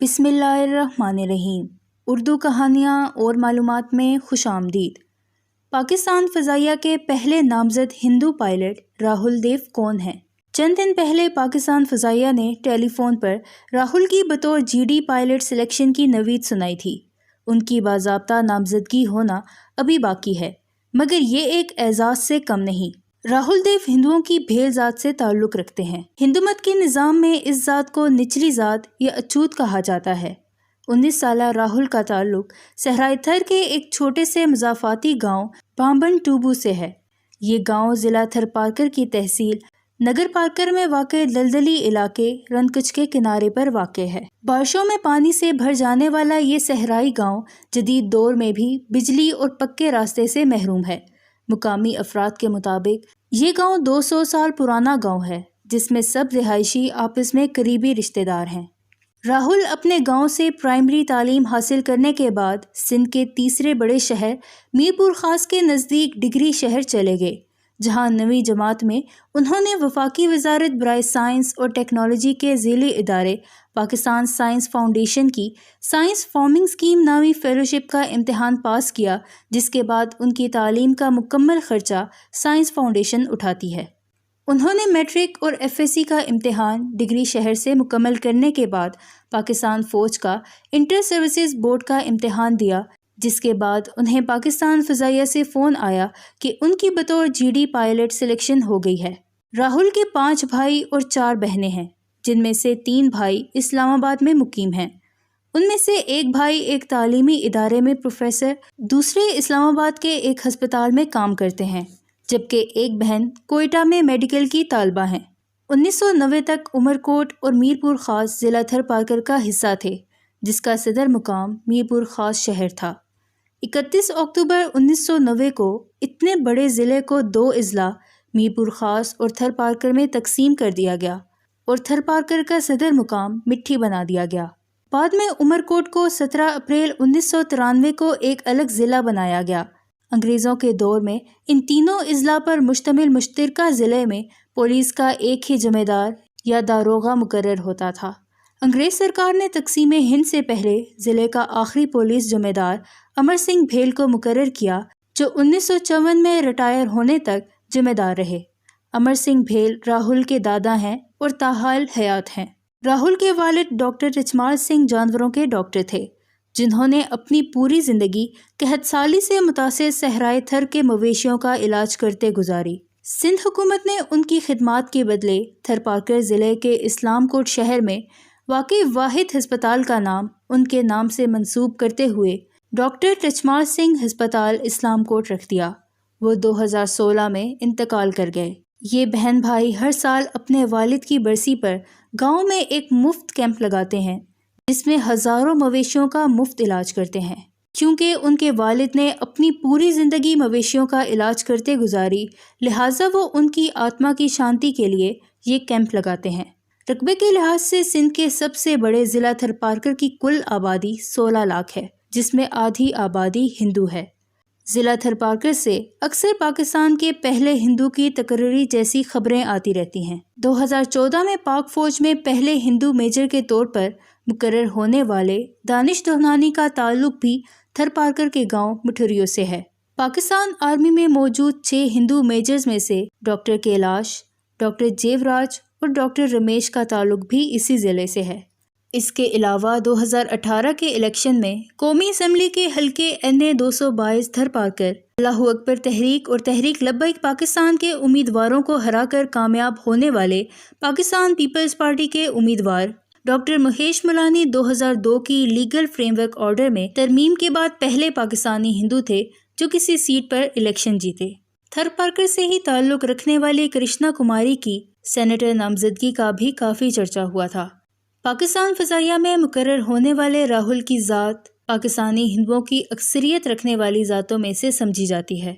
بسم اللہ الرحمن الرحیم۔ اردو کہانیاں اور معلومات میں خوش آمدید۔ پاکستان فضائیہ کے پہلے نامزد ہندو پائلٹ راہل دیو کون ہیں؟ چند دن پہلے پاکستان فضائیہ نے ٹیلی فون پر راہل کی بطور GD پائلٹ سلیکشن کی نوید سنائی تھی۔ ان کی باضابطہ نامزدگی ہونا ابھی باقی ہے، مگر یہ ایک اعزاز سے کم نہیں۔ راہل دیو ہندوؤں کی بھیل ذات سے تعلق رکھتے ہیں۔ ہندو مت کے نظام میں اس ذات کو نچلی ذات یا اچوت کہا جاتا ہے۔ 19 سالہ راہل کا تعلق صحرائے تھر کے ایک چھوٹے سے مضافاتی گاؤں بامبن ٹوبو سے ہے۔ یہ گاؤں ضلع تھرپارکر کی تحصیل نگر پارکر میں واقع دلدلی علاقے رنکچ کے کنارے پر واقع ہے۔ بارشوں میں پانی سے بھر جانے والا یہ صحرائی گاؤں جدید دور میں بھی بجلی اور پکے راستے سے محروم ہے۔ مقامی افراد کے مطابق یہ گاؤں 200 سال پرانا گاؤں ہے، جس میں سب رہائشی آپس میں قریبی رشتہ دار ہیں۔ راہل اپنے گاؤں سے پرائمری تعلیم حاصل کرنے کے بعد سندھ کے تیسرے بڑے شہر میرپور خاص کے نزدیک ڈگری شہر چلے گئے، جہاں 9ویں جماعت میں انہوں نے وفاقی وزارت برائے سائنس اور ٹیکنالوجی کے ذیلی ادارے پاکستان سائنس فاؤنڈیشن کی سائنس فارمنگ اسکیم نامی فیلوشپ کا امتحان پاس کیا، جس کے بعد ان کی تعلیم کا مکمل خرچہ سائنس فاؤنڈیشن اٹھاتی ہے۔ انہوں نے میٹرک اور FSC کا امتحان ڈگری شہر سے مکمل کرنے کے بعد پاکستان فوج کا انٹر سروسز بورڈ کا امتحان دیا، جس کے بعد انہیں پاکستان فضائیہ سے فون آیا کہ ان کی بطور GD پائلٹ سلیکشن ہو گئی ہے۔ راہل کے 5 بھائی اور 4 بہنیں ہیں، جن میں سے 3 بھائی اسلام آباد میں مقیم ہیں۔ ان میں سے ایک بھائی ایک تعلیمی ادارے میں پروفیسر، دوسرے اسلام آباد کے ایک ہسپتال میں کام کرتے ہیں، جبکہ ایک بہن کوئٹہ میں میڈیکل کی طالبہ ہیں۔ 1990 تک عمرکوٹ اور میرپور خاص ضلع تھرپارکر کا حصہ تھے، جس کا صدر مقام میرپور خاص شہر تھا۔ 31 اکتوبر 1990 کو اتنے بڑے ضلع کو 2 اضلاع میرپور خاص اور تھرپارکر میں تقسیم کر دیا گیا اور تھرپارکر کا صدر مقام مٹھی بنا دیا گیا۔ بعد میں عمرکوٹ کو 17 اپریل 1993 کو ایک الگ ضلع بنایا گیا۔ انگریزوں کے دور میں ان تینوں اضلاع پر مشتمل مشترکہ ضلع میں پولیس کا ایک ہی ذمہ دار یا داروغہ مقرر ہوتا تھا۔ انگریز سرکار نے تقسیم ہند سے پہلے ضلع کا آخری پولیس ذمہ دار امر سنگھ بھیل کو مقرر کیا، جو 1954 میں ریٹائر ہونے تک ذمہ دار رہے۔ امر سنگھ بھیل راہل کے دادا ہیں اور تاحال حیات ہیں۔ راہل کے والد ڈاکٹر رچمال سنگھ جانوروں کے ڈاکٹر تھے، جنہوں نے اپنی پوری زندگی قحط سالی سے متاثر صحرائے تھر کے مویشیوں کا علاج کرتے گزاری۔ سندھ حکومت نے ان کی خدمات کے بدلے تھرپارکر ضلع کے اسلام کوٹ شہر میں واقع واحد ہسپتال کا نام ان کے نام سے منسوب کرتے ہوئے ڈاکٹر رچمال سنگھ ہسپتال اسلام کوٹ رکھ دیا۔ وہ 2016 میں انتقال کر گئے۔ یہ بہن بھائی ہر سال اپنے والد کی برسی پر گاؤں میں ایک مفت کیمپ لگاتے ہیں، جس میں ہزاروں مویشیوں کا مفت علاج کرتے ہیں۔ کیونکہ ان کے والد نے اپنی پوری زندگی مویشیوں کا علاج کرتے گزاری، لہٰذا وہ ان کی آتما کی شانتی کے لیے یہ کیمپ لگاتے ہیں۔ رقبے کے لحاظ سے سندھ کے سب سے بڑے ضلع تھرپارکر کی کل آبادی 16 لاکھ ہے، جس میں آدھی آبادی ہندو ہے۔ ضلع تھرپارکر سے اکثر پاکستان کے پہلے ہندو کی تقرری جیسی خبریں آتی رہتی ہیں۔ 2014 میں پاک فوج میں پہلے ہندو میجر کے طور پر مقرر ہونے والے دانش دھونانی کا تعلق بھی تھرپارکر کے گاؤں مٹھوریوں سے ہے۔ پاکستان آرمی میں موجود 6 ہندو میجرز میں سے ڈاکٹر کیلاش، ڈاکٹر جیوراج اور ڈاکٹر رمیش کا تعلق بھی اسی ضلع سے ہے۔ اس کے علاوہ 2018 کے الیکشن میں قومی اسمبلی کے حلقے NA 222 تھرپارکر اللہ اکبر تحریک اور تحریک لبیک پاکستان کے امیدواروں کو ہرا کر کامیاب ہونے والے پاکستان پیپلز پارٹی کے امیدوار ڈاکٹر مہیش ملانی 2002 کی لیگل فریم ورک آرڈر میں ترمیم کے بعد پہلے پاکستانی ہندو تھے جو کسی سیٹ پر الیکشن جیتے۔ تھرپارکر سے ہی تعلق رکھنے والی کرشنا کماری کی سینیٹر نامزدگی کا بھی کافی چرچا ہوا تھا۔ پاکستان فضائیہ میں مقرر ہونے والے راہل کی ذات پاکستانی ہندوؤں کی اکثریت رکھنے والی ذاتوں میں سے سمجھی جاتی ہے۔